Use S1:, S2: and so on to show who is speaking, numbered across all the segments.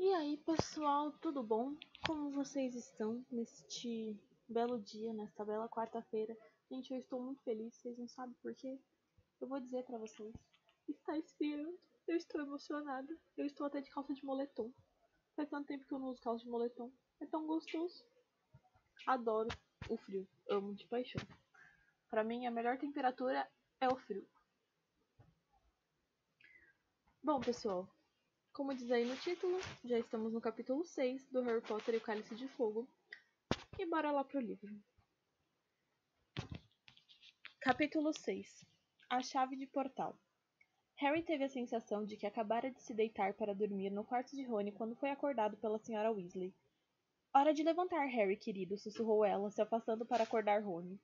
S1: E aí, pessoal, tudo bom? Como vocês estão neste belo dia, nesta bela quarta-feira? Gente, eu estou muito feliz, vocês não sabem por quê? Eu vou dizer pra vocês. Está esfriando, eu estou emocionada, eu estou até de calça de moletom. Faz tanto tempo que eu não uso calça de moletom. É tão gostoso. Adoro o frio, amo de paixão. Pra mim, a melhor temperatura é o frio. Bom, pessoal, como diz aí no título, já estamos no capítulo 6 do Harry Potter e o Cálice de Fogo. E bora lá pro livro. Capítulo 6. A chave de portal. Harry teve a sensação de que acabara de se deitar para dormir no quarto de Rony quando foi acordado pela Sra. Weasley. Hora de levantar, Harry, querido, sussurrou ela, se afastando para acordar Rony.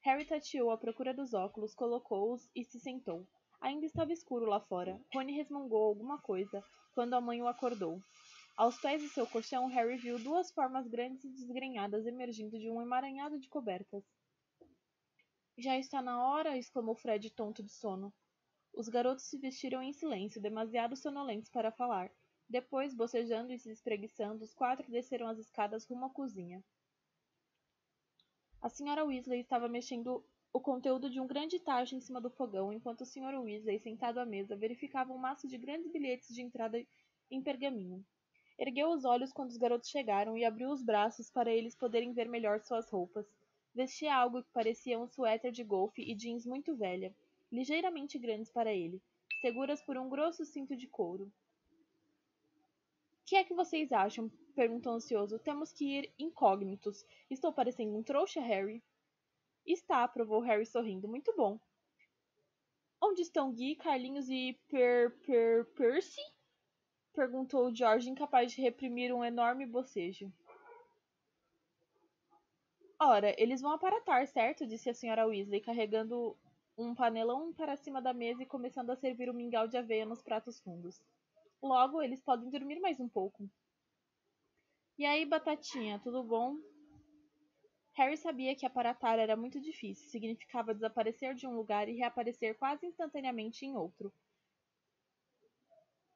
S1: Harry tateou à procura dos óculos, colocou-os e se sentou. Ainda estava escuro lá fora. Rony resmungou alguma coisa quando a mãe o acordou. Aos pés de seu colchão, Harry viu duas formas grandes e desgrenhadas emergindo de um emaranhado de cobertas. Já está na hora, exclamou Fred, tonto de sono. Os garotos se vestiram em silêncio, demasiado sonolentos para falar. Depois, bocejando e se espreguiçando, os quatro desceram as escadas rumo à cozinha. A Sra. Weasley estava mexendo o conteúdo de um grande tacho em cima do fogão, enquanto o Sr. Weasley, sentado à mesa, verificava um maço de grandes bilhetes de entrada em pergaminho. Ergueu os olhos quando os garotos chegaram e abriu os braços para eles poderem ver melhor suas roupas. Vestia algo que parecia um suéter de golfe e jeans muito velha, ligeiramente grandes para ele, seguras por um grosso cinto de couro. Que é que vocês acham? Perguntou ansioso. Temos que ir incógnitos. Estou parecendo um trouxa, Harry? Está, aprovou Harry sorrindo. Muito bom. Onde estão Gui, Carlinhos e Percy? Perguntou George, incapaz de reprimir um enorme bocejo. Ora, eles vão aparatar, certo? Disse a Sra. Weasley, carregando um panelão para cima da mesa e começando a servir o mingau de aveia nos pratos fundos. Logo, eles podem dormir mais um pouco. E aí, Batatinha, tudo bom? Harry sabia que aparatar era muito difícil, significava desaparecer de um lugar e reaparecer quase instantaneamente em outro.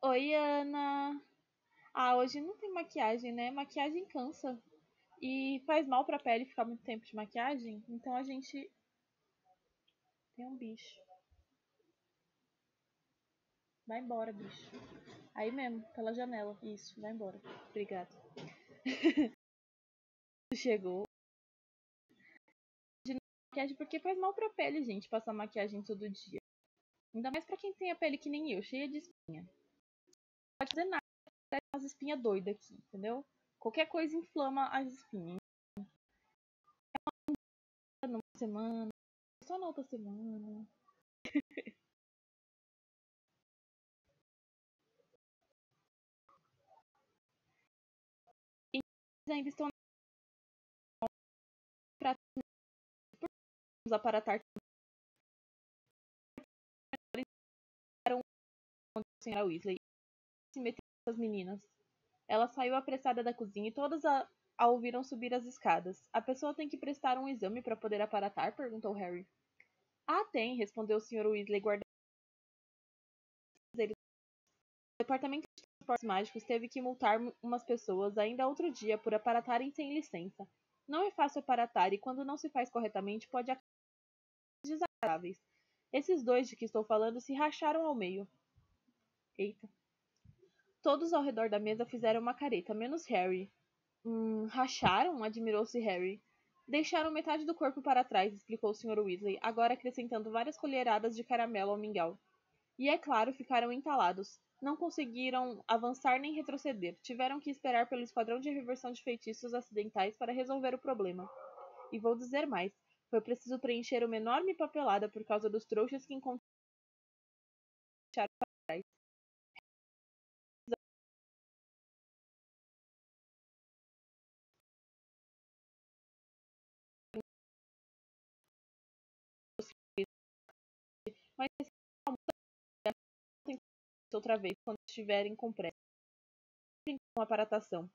S1: Oi, Ana! Ah, hoje não tem maquiagem, né? Maquiagem cansa. E faz mal pra pele ficar muito tempo de maquiagem, então a gente tem um bicho. Vai embora, bicho. Aí mesmo, pela janela. Isso, vai embora. Obrigada. Chegou. De maquiagem porque faz mal pra pele, gente, passar maquiagem todo dia. Ainda mais pra quem tem a pele que nem eu, cheia de espinha. Não pode fazer nada, as espinhas doidas aqui, entendeu? Qualquer coisa inflama as espinhas. Numa semana, só na outra semana. E ainda estão pra aparatar a Sra. Weasley se meteu com as meninas. Ela saiu apressada da cozinha e todas a ouviram subir as escadas. A pessoa tem que prestar um exame para poder aparatar? Perguntou Harry. Ah, tem, respondeu o Sr. Weasley, guardando ele. O departamento de transportes mágicos teve que multar umas pessoas ainda outro dia por aparatarem sem licença. Não é fácil aparatar e quando não se faz corretamente pode acabar desagradáveis. Esses dois de que estou falando se racharam ao meio. Eita. Todos ao redor da mesa fizeram uma careta, menos Harry. Racharam? Admirou-se Harry. Deixaram metade do corpo para trás, explicou o Sr. Weasley, agora acrescentando várias colheradas de caramelo ao mingau. E é claro, ficaram entalados. Não conseguiram avançar nem retroceder. Tiveram que esperar pelo esquadrão de reversão de feitiços acidentais para resolver o problema. E vou dizer mais. Foi preciso preencher uma enorme papelada por causa dos trouxas que encontraram para trás. Mas outra vez, quando estiverem com pressa. Com aparatação.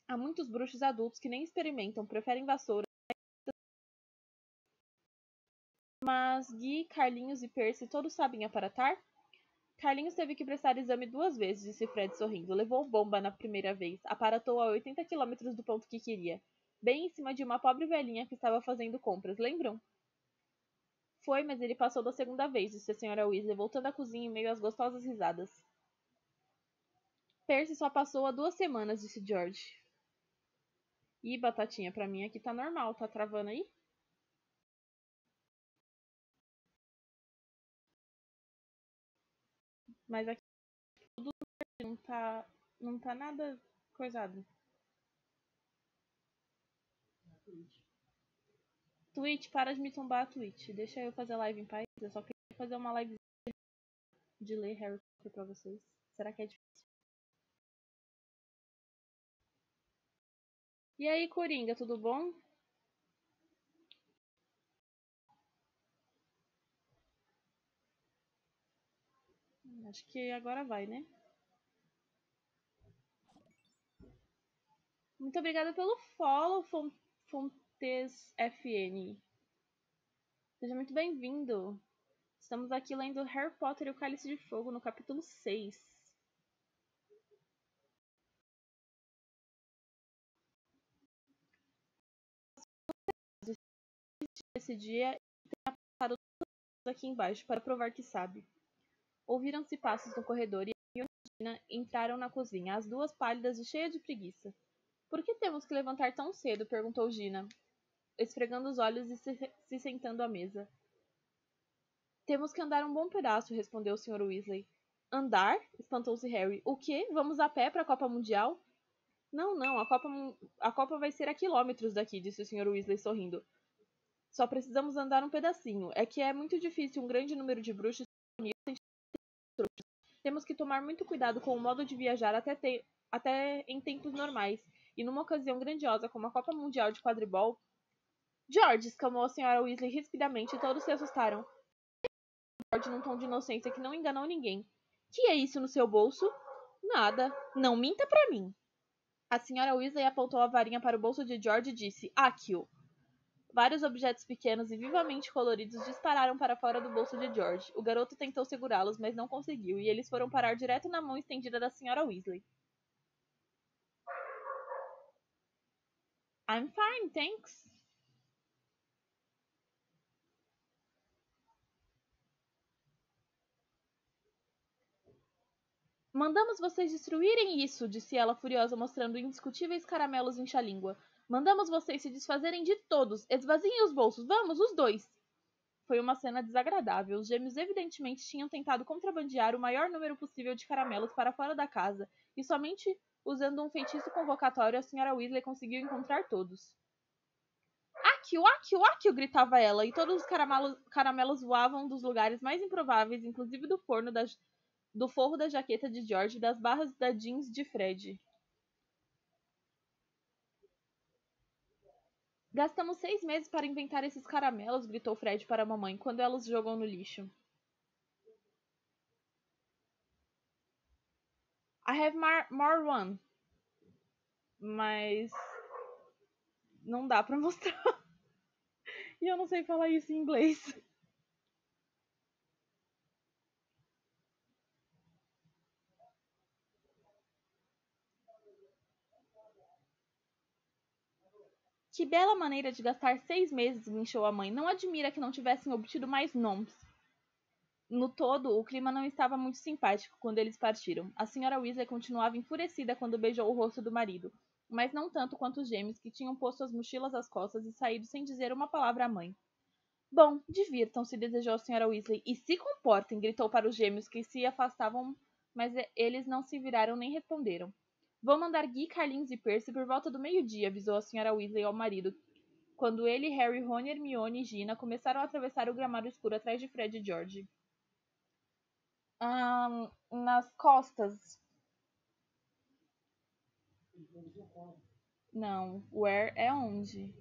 S1: Há muitos bruxos adultos que nem experimentam, preferem vassoura. Mas Gui, Carlinhos e Percy todos sabem aparatar? Carlinhos teve que prestar exame 2 vezes, disse Fred sorrindo. Levou bomba na primeira vez. Aparatou a 80 quilômetros do ponto que queria. Bem em cima de uma pobre velhinha que estava fazendo compras, lembram? Foi, mas ele passou da segunda vez, disse a senhora Weasley, voltando à cozinha em meio às gostosas risadas. Percy só passou há 2 semanas, disse George. Ih, batatinha, pra mim aqui tá normal. Tá travando aí? Mas aqui tudo não tá nada coisado. Twitch, para de me tombar a Twitch. Deixa eu fazer live em paz. Eu só queria fazer uma live de ler Harry Potter pra vocês. Será que é difícil? E aí, Coringa, tudo bom? Acho que agora vai, né? Muito obrigada pelo follow, Fontes FN. Seja muito bem-vindo. Estamos aqui lendo Harry Potter e o Cálice de Fogo no capítulo 6. Esse dia tenha passado aqui embaixo para provar que sabe. Ouviram-se passos no corredor e Hermione e Gina entraram na cozinha, as duas pálidas e cheias de preguiça. Por que temos que levantar tão cedo? Perguntou Gina, esfregando os olhos e se sentando à mesa. Temos que andar um bom pedaço, respondeu o Sr. Weasley. Andar? Espantou-se Harry. O quê? Vamos a pé para a Copa Mundial? Não, não, a Copa vai ser a quilômetros daqui, disse o Sr. Weasley sorrindo. Só precisamos andar um pedacinho. É que é muito difícil um grande número de bruxos reunidos sem trouxas. Temos que tomar muito cuidado com o modo de viajar até em tempos normais. E numa ocasião grandiosa como a Copa Mundial de Quadribol... George! Exclamou a Sra. Weasley rispidamente e todos se assustaram. George num tom de inocência que não enganou ninguém. Que é isso no seu bolso? Nada. Não minta pra mim. A Sra. Weasley apontou a varinha para o bolso de George e disse: Aqui-o. Vários objetos pequenos e vivamente coloridos dispararam para fora do bolso de George. O garoto tentou segurá-los, mas não conseguiu, e eles foram parar direto na mão estendida da Sra. Weasley. I'm fine, thanks. Mandamos vocês destruírem isso, disse ela furiosa, mostrando indiscutíveis caramelos em língua. Mandamos vocês se desfazerem de todos. Esvaziem os bolsos. Vamos, os dois. Foi uma cena desagradável. Os gêmeos evidentemente tinham tentado contrabandear o maior número possível de caramelos para fora da casa, e somente usando um feitiço convocatório a Sra. Weasley conseguiu encontrar todos. Akio, Akio, Akio! Gritava ela, e todos os caramelos voavam dos lugares mais improváveis, inclusive do forro da jaqueta de George e das barras da jeans de Fred. Gastamos 6 meses para inventar esses caramelos, gritou Fred para a mamãe, quando ela os jogou no lixo. I have more one. Mas não dá pra mostrar. E eu não sei falar isso em inglês. Que bela maneira de gastar 6 meses, guinchou a mãe. Não admira que não tivessem obtido mais nomes. No todo, o clima não estava muito simpático quando eles partiram. A Sra. Weasley continuava enfurecida quando beijou o rosto do marido, mas não tanto quanto os gêmeos, que tinham posto as mochilas às costas e saído sem dizer uma palavra à mãe. Bom, divirtam-se, desejou a Sra. Weasley, e se comportem, gritou para os gêmeos, que se afastavam, mas eles não se viraram nem responderam. Vou mandar Gui, Carlinhos e Percy por volta do meio-dia, avisou a Sra. Weasley ao marido, quando ele, Harry, Rony, Hermione e Gina começaram a atravessar o gramado escuro atrás de Fred e George. Nas costas. Não, where é onde?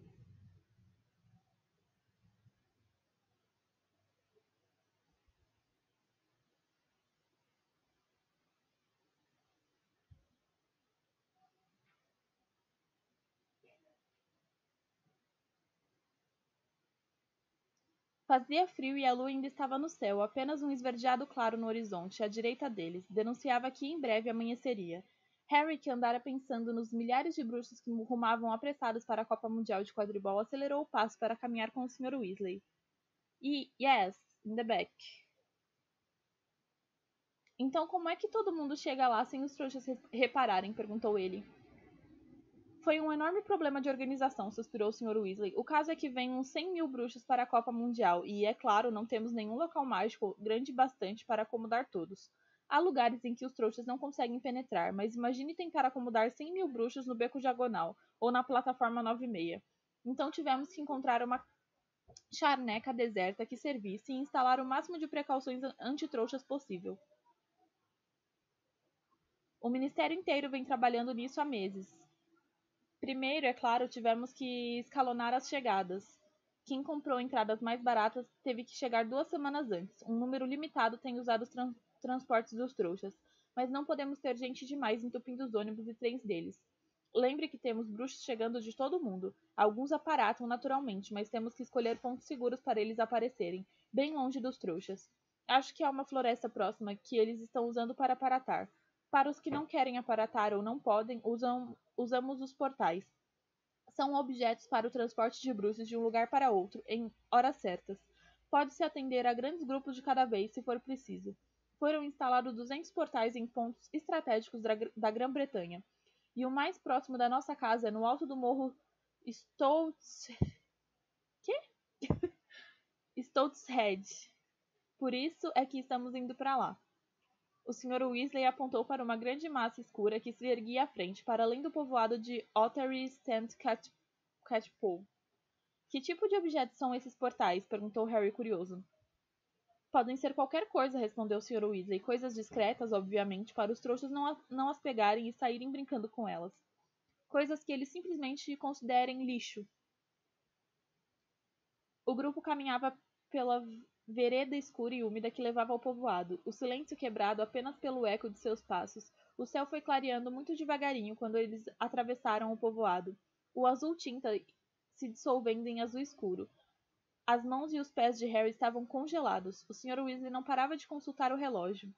S1: Fazia frio e a lua ainda estava no céu, apenas um esverdeado claro no horizonte, à direita deles, denunciava que em breve amanheceria. Harry, que andara pensando nos milhares de bruxos que rumavam apressados para a Copa Mundial de Quadribol, acelerou o passo para caminhar com o Sr. Weasley. Yes, in the back. Então como é que todo mundo chega lá sem os trouxas repararem? Perguntou ele. Foi um enorme problema de organização, suspirou o Sr. Weasley. O caso é que vêm uns 100.000 bruxos para a Copa Mundial e, é claro, não temos nenhum local mágico grande bastante para acomodar todos. Há lugares em que os trouxas não conseguem penetrar, mas imagine tentar acomodar 100.000 bruxos no beco diagonal ou na plataforma 9,6. Então tivemos que encontrar uma charneca deserta que servisse e instalar o máximo de precauções anti-trouxas possível. O ministério inteiro vem trabalhando nisso há meses. Primeiro, é claro, tivemos que escalonar as chegadas. Quem comprou entradas mais baratas teve que chegar 2 semanas antes. Um número limitado tem usado os transportes dos trouxas, mas não podemos ter gente demais entupindo os ônibus e trens deles. Lembre que temos bruxos chegando de todo o mundo. Alguns aparatam naturalmente, mas temos que escolher pontos seguros para eles aparecerem, bem longe dos trouxas. Acho que há uma floresta próxima que eles estão usando para aparatar. Para os que não querem aparatar ou não podem, usamos os portais. São objetos para o transporte de bruxos de um lugar para outro, em horas certas. Pode-se atender a grandes grupos de cada vez, se for preciso. Foram instalados 200 portais em pontos estratégicos da Grã-Bretanha. E o mais próximo da nossa casa é no alto do morro Stoutshead. Por isso é que estamos indo para lá. O Sr. Weasley apontou para uma grande massa escura que se erguia à frente, para além do povoado de Ottery St. Catchpole. Que tipo de objetos são esses portais? Perguntou Harry curioso. Podem ser qualquer coisa, respondeu o Sr. Weasley. Coisas discretas, obviamente, para os trouxas não as pegarem e saírem brincando com elas. Coisas que eles simplesmente considerem lixo. O grupo caminhava pela vereda escura e úmida que levava ao povoado, o silêncio quebrado apenas pelo eco de seus passos. O céu foi clareando muito devagarinho quando eles atravessaram o povoado, o azul tinta se dissolvendo em azul escuro. As mãos e os pés de Harry estavam congelados. O Sr. Weasley não parava de consultar o relógio.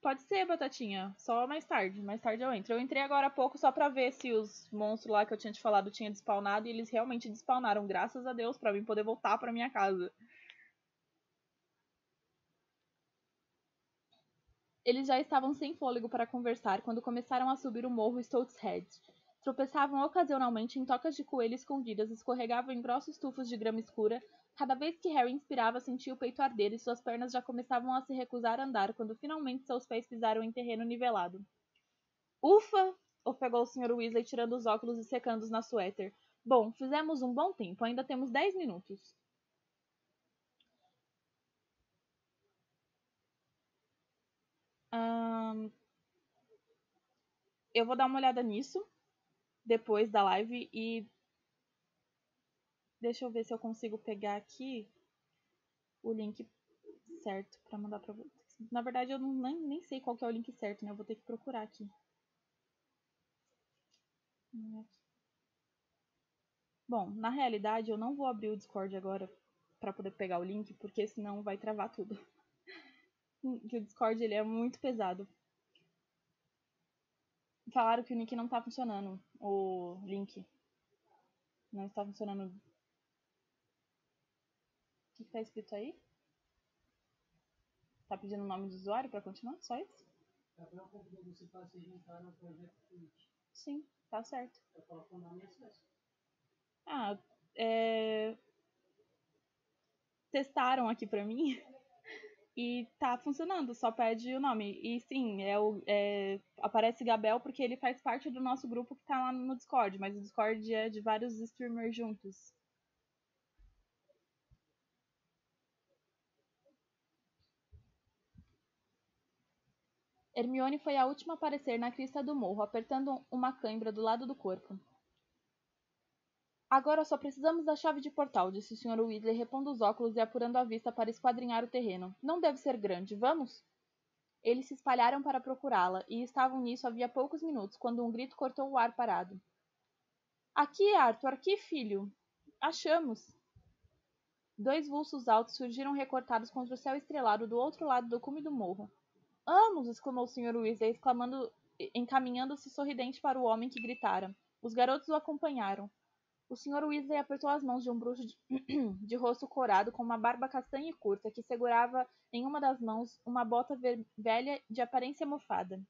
S1: Pode ser, Batatinha. Só mais tarde. Mais tarde eu entro. Eu entrei agora há pouco só pra ver se os monstros lá que eu tinha te falado tinham despawnado. E eles realmente despawnaram, graças a Deus, pra mim poder voltar pra minha casa. Eles já estavam sem fôlego para conversar quando começaram a subir o morro Stoutshead. Tropeçavam ocasionalmente em tocas de coelho escondidas, escorregavam em grossos tufos de grama escura. Cada vez que Harry inspirava, sentia o peito arder e suas pernas já começavam a se recusar a andar quando finalmente seus pés pisaram em terreno nivelado. Ufa! Ofegou o Sr. Weasley, tirando os óculos e secando-os na suéter. Bom, fizemos um bom tempo. Ainda temos 10 minutos. Eu vou dar uma olhada nisso depois da live e deixa eu ver se eu consigo pegar aqui o link certo pra mandar pra vocês. Na verdade, eu nem sei qual que é o link certo, né? Eu vou ter que procurar aqui. Bom, na realidade, eu não vou abrir o Discord agora pra poder pegar o link, porque senão vai travar tudo. Que o Discord ele é muito pesado. Falaram que o link não tá funcionando. O link não está funcionando. O que tá escrito aí? Tá pedindo o nome do usuário pra continuar? Só isso? Sim, tá certo. Ah, testaram aqui pra mim e tá funcionando, só pede o nome. E sim, aparece Gabel porque ele faz parte do nosso grupo que tá lá no Discord, mas o Discord é de vários streamers juntos. Hermione foi a última a aparecer na crista do morro, apertando uma cãibra do lado do corpo. Agora só precisamos da chave de portal, disse o Sr. Weasley, repondo os óculos e apurando a vista para esquadrinhar o terreno. Não deve ser grande, vamos? Eles se espalharam para procurá-la, e estavam nisso havia poucos minutos, quando um grito cortou o ar parado. Aqui, Arthur, aqui, filho. Achamos. Dois vultos altos surgiram recortados contra o céu estrelado do outro lado do cume do morro. Amos! Exclamou o Sr. Weasley, encaminhando-se sorridente para o homem que gritara. Os garotos o acompanharam. O Sr. Weasley apertou as mãos de um bruxo de rosto corado com uma barba castanha e curta, que segurava em uma das mãos uma bota velha de aparência mofada.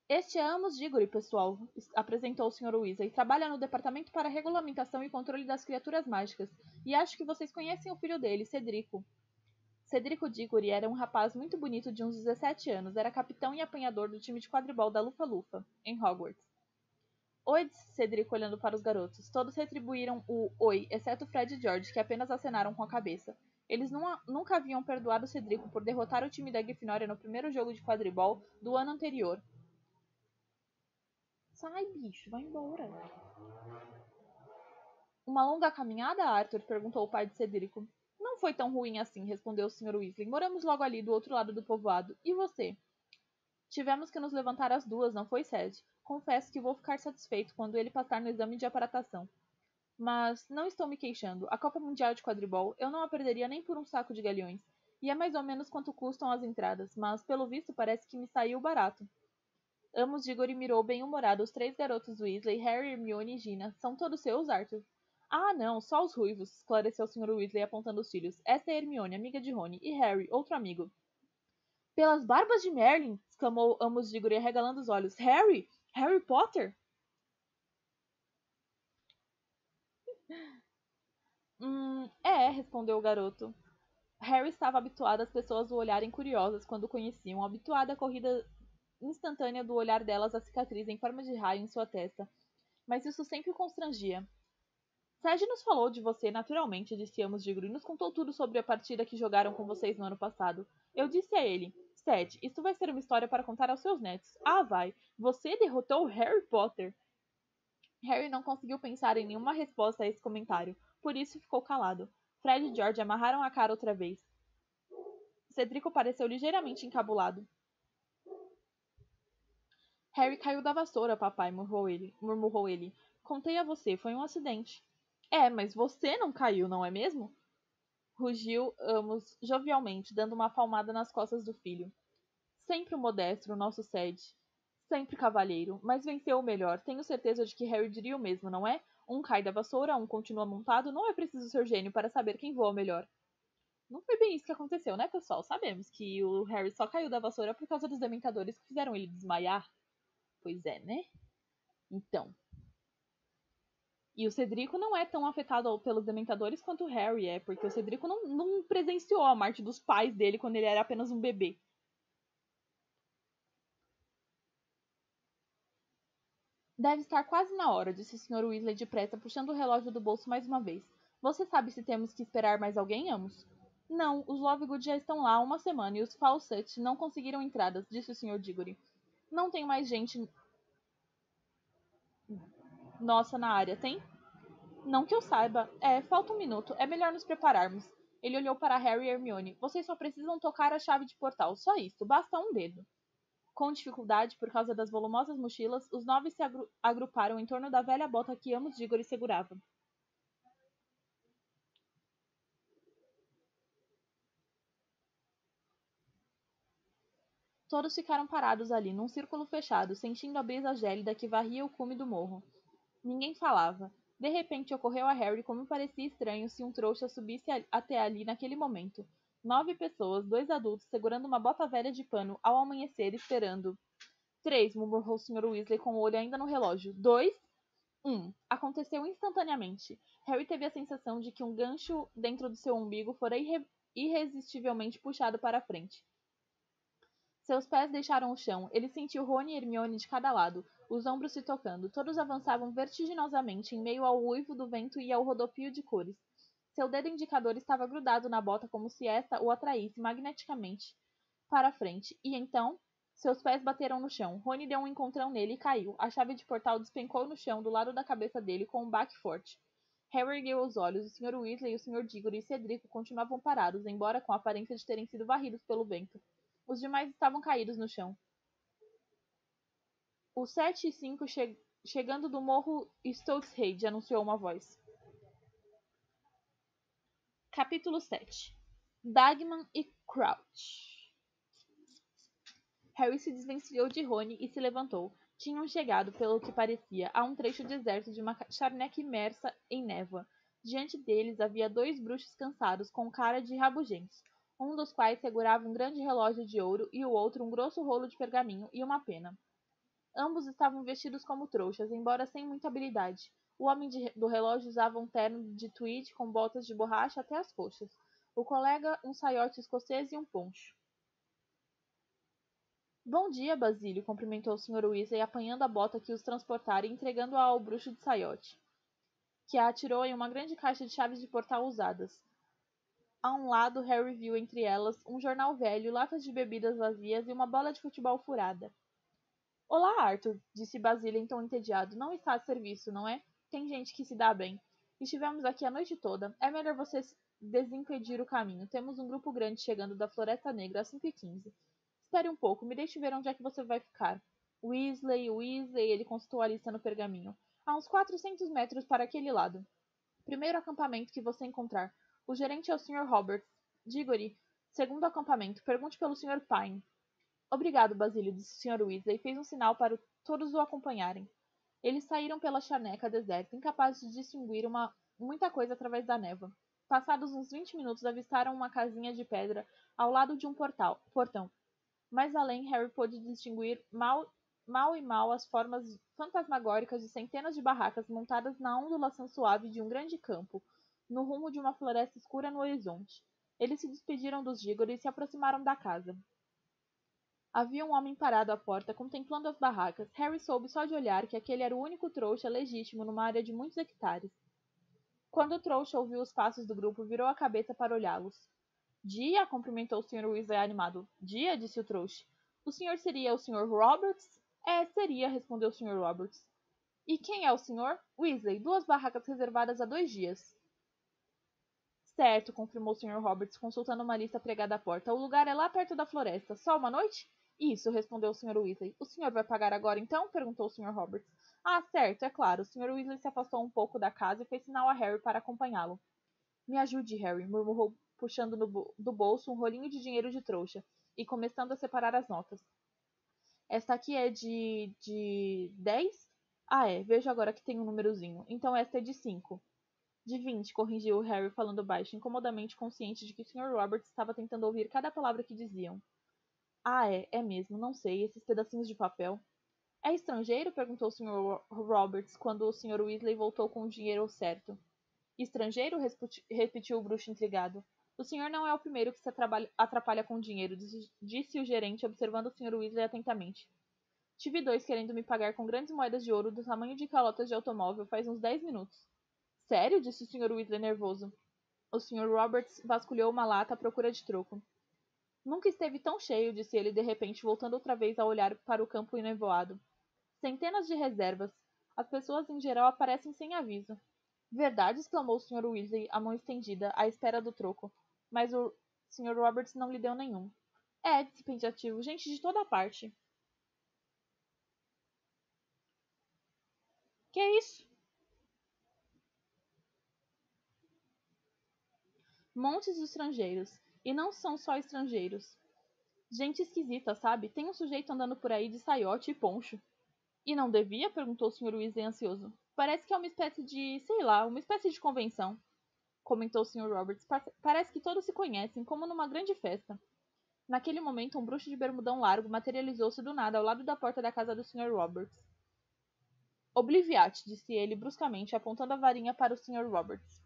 S1: Este é Amos Diggory, pessoal, apresentou o Sr. Weasley. Trabalha no Departamento para Regulamentação e Controle das Criaturas Mágicas, e acho que vocês conhecem o filho dele, Cedrico. Cedrico Diggory era um rapaz muito bonito de uns 17 anos. Era capitão e apanhador do time de quadribol da Lufa-Lufa, em Hogwarts. Oi, disse Cedrico olhando para os garotos. Todos retribuíram o oi, exceto Fred e George, que apenas acenaram com a cabeça. Eles nunca haviam perdoado Cedrico por derrotar o time da Grifinória no primeiro jogo de quadribol do ano anterior. Sai, bicho, vai embora. Uma longa caminhada, Arthur? Perguntou o pai de Cedrico. Não foi tão ruim assim, respondeu o Sr. Weasley. Moramos logo ali, do outro lado do povoado. E você? Tivemos que nos levantar às 2, não foi, Ced? Confesso que vou ficar satisfeito quando ele passar no exame de aparatação. Mas não estou me queixando. A Copa Mundial de Quadribol eu não a perderia nem por um saco de galeões. E é mais ou menos quanto custam as entradas, mas pelo visto parece que me saiu barato. Amos Diggory mirou bem-humorado os 3 garotos Weasley, Harry, Hermione e Gina. São todos seus, Arthur? Ah, não, só os ruivos, esclareceu o Sr. Weasley apontando os filhos. Esta é Hermione, amiga de Rony, e Harry, outro amigo. Pelas barbas de Merlin! Exclamou Amos Diggory, arregalando os olhos. Harry? Harry Potter? Respondeu o garoto. Harry estava habituado às pessoas o olharem curiosas quando o conheciam, habituado à corrida instantânea do olhar delas à cicatriz em forma de raio em sua testa. Mas isso sempre o constrangia. Sérgio nos falou de você naturalmente, disse Amos Diggory, e nos contou tudo sobre a partida que jogaram com vocês no ano passado. Eu disse a ele, Sed, isso vai ser uma história para contar aos seus netos. Ah, vai! Você derrotou Harry Potter! Harry não conseguiu pensar em nenhuma resposta a esse comentário, por isso ficou calado. Fred e George amarraram a cara outra vez. Cedrico pareceu ligeiramente encabulado. Harry caiu da vassoura, papai, murmurou ele. Contei a você, foi um acidente. É, mas você não caiu, não é mesmo? Rugiu Amos jovialmente, dando uma palmada nas costas do filho. Sempre o modesto, o nosso Ced. Sempre cavalheiro, mas venceu o melhor. Tenho certeza de que Harry diria o mesmo, não é? Um cai da vassoura, um continua montado. Não é preciso ser gênio para saber quem voa melhor. Não foi bem isso que aconteceu, né, pessoal? Sabemos que o Harry só caiu da vassoura por causa dos dementadores que fizeram ele desmaiar. Pois é, né? Então. E o Cedrico não é tão afetado pelos dementadores quanto o Harry é, porque o Cedrico não presenciou a morte dos pais dele quando ele era apenas um bebê. Deve estar quase na hora, disse o Sr. Weasley depressa, puxando o relógio do bolso mais uma vez. Você sabe se temos que esperar mais alguém, Amos? Não, os Lovegood já estão lá há uma semana e os Fawcett não conseguiram entradas, disse o Sr. Diggory. Não tem mais gente nossa na área, tem? Não que eu saiba. Falta um minuto. É melhor nos prepararmos. Ele olhou para Harry e Hermione. Vocês só precisam tocar a chave de portal. Só isso. Basta um dedo. Com dificuldade, por causa das volumosas mochilas, os 9 se agruparam em torno da velha bota que Amos Diggory segurava. Todos ficaram parados ali, num círculo fechado, sentindo a brisa gélida que varria o cume do morro. Ninguém falava. De repente ocorreu a Harry como parecia estranho se um trouxa subisse até ali naquele momento. 9 pessoas, 2 adultos, segurando uma bota velha de pano, ao amanhecer, esperando. 3, murmurou o Sr. Weasley com o olho ainda no relógio. 2, 1. Aconteceu instantaneamente. Harry teve a sensação de que um gancho dentro do seu umbigo fora irresistivelmente puxado para a frente. Seus pés deixaram o chão. Ele sentiu Rony e Hermione de cada lado, os ombros se tocando. Todos avançavam vertiginosamente em meio ao uivo do vento e ao rodopio de cores. Seu dedo indicador estava grudado na bota como se esta o atraísse magneticamente para a frente. E então, seus pés bateram no chão. Rony deu um encontrão nele e caiu. A chave de portal despencou no chão do lado da cabeça dele com um baque forte. Harry ergueu os olhos. O Sr. Weasley, o Sr. Diggory e Cedrico continuavam parados, embora com a aparência de terem sido varridos pelo vento. Os demais estavam caídos no chão. Os 7 e 5 chegando do morro Stolzhead, anunciou uma voz. Capítulo 7. Dagman e Crouch. Harry se desvencilhou de Rony e se levantou. Tinham chegado, pelo que parecia, a um trecho deserto de uma charneca imersa em névoa. Diante deles havia 2 bruxos cansados, com cara de rabugentos, um dos quais segurava um grande relógio de ouro e o outro um grosso rolo de pergaminho e uma pena. Ambos estavam vestidos como trouxas, embora sem muita habilidade. O homem do relógio usava um terno de tweed com botas de borracha até as coxas. O colega, um saiote escocês e um poncho. Bom dia, Basílio, cumprimentou o Sr. Weasley, apanhando a bota que os transportara e entregando-a ao bruxo de saiote, que a atirou em uma grande caixa de chaves de portal usadas. A um lado, Harry viu entre elas um jornal velho, latas de bebidas vazias e uma bola de futebol furada. Olá, Arthur, disse Basílio em tom entediado. Não está a serviço, não é? Tem gente que se dá bem. Estivemos aqui a noite toda. É melhor você desimpedir o caminho. Temos um grupo grande chegando da Floresta Negra às 5h15. Espere um pouco, me deixe ver onde é que você vai ficar. Weasley, ele consultou a lista no pergaminho. Há uns 400 metros para aquele lado. Primeiro acampamento que você encontrar. O gerente é o Sr. Roberts. Diggory. Segundo acampamento, pergunte pelo Sr. Pine. Obrigado, Basílio, disse o Sr. Weasley e fez um sinal para todos o acompanharem. Eles saíram pela charneca deserta, incapazes de distinguir muita coisa através da névoa. Passados uns 20 minutos, avistaram uma casinha de pedra ao lado de um portão. Mais além, Harry pôde distinguir mal as formas fantasmagóricas de centenas de barracas montadas na ondulação suave de um grande campo, no rumo de uma floresta escura no horizonte. Eles se despediram dos Diggory e se aproximaram da casa. Havia um homem parado à porta, contemplando as barracas. Harry soube só de olhar que aquele era o único trouxa legítimo numa área de muitos hectares. Quando o trouxa ouviu os passos do grupo, virou a cabeça para olhá-los. Dia, cumprimentou o Sr. Weasley animado. Dia, disse o trouxa. O senhor seria o Sr. Roberts? Seria, respondeu o Sr. Roberts. E quem é o senhor? Weasley, 2 barracas reservadas há 2 dias. Certo, confirmou o Sr. Roberts, consultando uma lista pregada à porta. O lugar é lá perto da floresta. Só uma noite? Isso, respondeu o Sr. Weasley. O senhor vai pagar agora, então? Perguntou o Sr. Roberts. Ah, certo, é claro. O Sr. Weasley se afastou um pouco da casa e fez sinal a Harry para acompanhá-lo. Me ajude, Harry, murmurou, puxando do bolso um rolinho de dinheiro de trouxa e começando a separar as notas. Esta aqui é de 10? Ah, vejo agora que tem um númerozinho. Então esta é de 5. De 20, corrigiu Harry falando baixo, incomodamente consciente de que o Sr. Roberts estava tentando ouvir cada palavra que diziam. Ah, é mesmo, não sei, esses pedacinhos de papel. É estrangeiro? Perguntou o Sr. Roberts quando o Sr. Weasley voltou com o dinheiro certo. Estrangeiro? Repetiu o bruxo intrigado. O senhor não é o primeiro que se atrapalha com dinheiro, disse o gerente, observando o Sr. Weasley atentamente. Tive 2 querendo me pagar com grandes moedas de ouro do tamanho de calotas de automóvel faz uns 10 minutos. Sério? Disse o Sr. Weasley nervoso. O Sr. Roberts vasculhou uma lata à procura de troco. Nunca esteve tão cheio, disse ele de repente, voltando outra vez a olhar para o campo enevoado. Centenas de reservas. As pessoas em geral aparecem sem aviso. Verdade, exclamou o Sr. Weasley, a mão estendida, à espera do troco. Mas o Sr. Roberts não lhe deu nenhum. Disse pensativo, gente de toda parte. Que é isso? Montes de estrangeiros. E não são só estrangeiros. Gente esquisita, sabe? Tem um sujeito andando por aí de saiote e poncho. E não devia? Perguntou o Sr. Weasley ansioso. Parece que é uma espécie de, sei lá, uma espécie de convenção, comentou o Sr. Roberts. Parece que todos se conhecem, como numa grande festa. Naquele momento, um bruxo de bermudão largo materializou-se do nada ao lado da porta da casa do Sr. Roberts. Obliviate, disse ele bruscamente, apontando a varinha para o Sr. Roberts.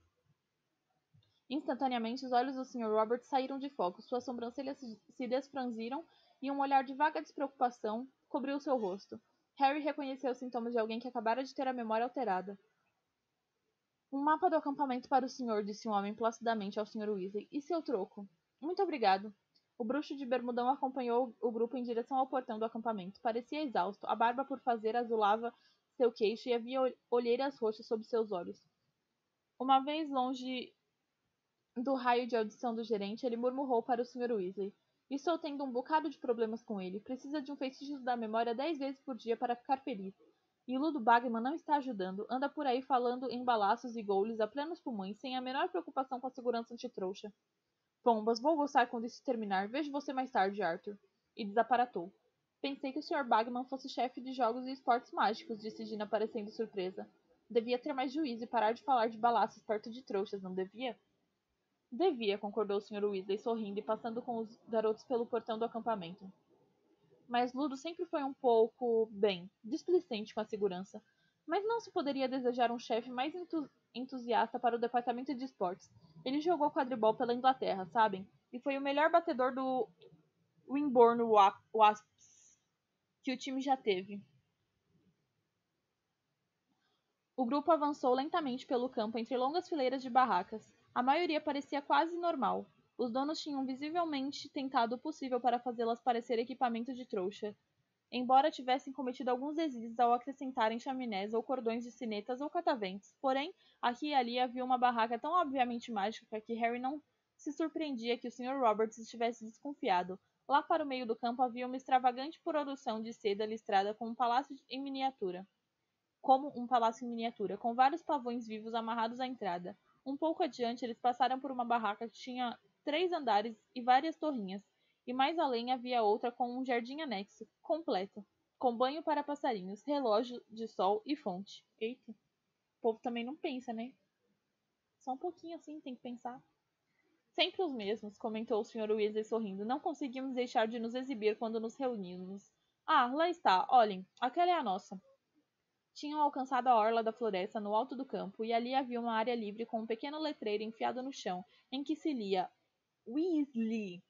S1: Instantaneamente, os olhos do Sr. Roberts saíram de foco, suas sobrancelhas se desfranziram e um olhar de vaga despreocupação cobriu seu rosto. Harry reconheceu os sintomas de alguém que acabara de ter a memória alterada. Um mapa do acampamento para o senhor, disse um homem placidamente ao Sr. Weasley. E seu troco? Muito obrigado. O bruxo de bermudão acompanhou o grupo em direção ao portão do acampamento. Parecia exausto. A barba por fazer azulava seu queixo e havia olheiras roxas sob seus olhos. Uma vez longe do raio de audição do gerente, ele murmurou para o Sr. Weasley. Estou tendo um bocado de problemas com ele. Precisa de um feitiço da memória 10 vezes por dia para ficar feliz. E o Ludo Bagman não está ajudando. Anda por aí falando em balaços e goles a plenos pulmões, sem a menor preocupação com a segurança antitrouxa. Pombas, vou gostar quando isso terminar. Vejo você mais tarde, Arthur. E desaparatou. Pensei que o Sr. Bagman fosse chefe de jogos e esportes mágicos, disse Gina, parecendo surpresa. Devia ter mais juízo e parar de falar de balaços perto de trouxas, não devia? Devia, concordou o Sr. Weasley, sorrindo e passando com os garotos pelo portão do acampamento. Mas Ludo sempre foi um pouco, bem, displicente com a segurança. Mas não se poderia desejar um chefe mais entusiasta para o departamento de esportes. Ele jogou quadribol pela Inglaterra, sabem? E foi o melhor batedor do Wimborne Wasps que o time já teve. O grupo avançou lentamente pelo campo entre longas fileiras de barracas. A maioria parecia quase normal. Os donos tinham visivelmente tentado o possível para fazê-las parecer equipamento de trouxa, embora tivessem cometido alguns deslides ao acrescentarem chaminés ou cordões de sinetas ou cataventos. Porém, aqui e ali havia uma barraca tão obviamente mágica que Harry não se surpreendia que o Sr. Roberts estivesse desconfiado. Lá para o meio do campo havia uma extravagante produção de seda listrada com um palácio em miniatura. Como um palácio em miniatura, com vários pavões vivos amarrados à entrada. Um pouco adiante, eles passaram por uma barraca que tinha 3 andares e várias torrinhas, e mais além havia outra com um jardim anexo, completo, com banho para passarinhos, relógio de sol e fonte. Eita, o povo também não pensa, né? Só um pouquinho assim, tem que pensar. Sempre os mesmos, comentou o Sr. Weasley sorrindo. Não conseguimos deixar de nos exibir quando nos reunimos. Ah, lá está, olhem, aquela é a nossa. Tinham alcançado a orla da floresta no alto do campo, e ali havia uma área livre com um pequeno letreiro enfiado no chão, em que se lia Weasley.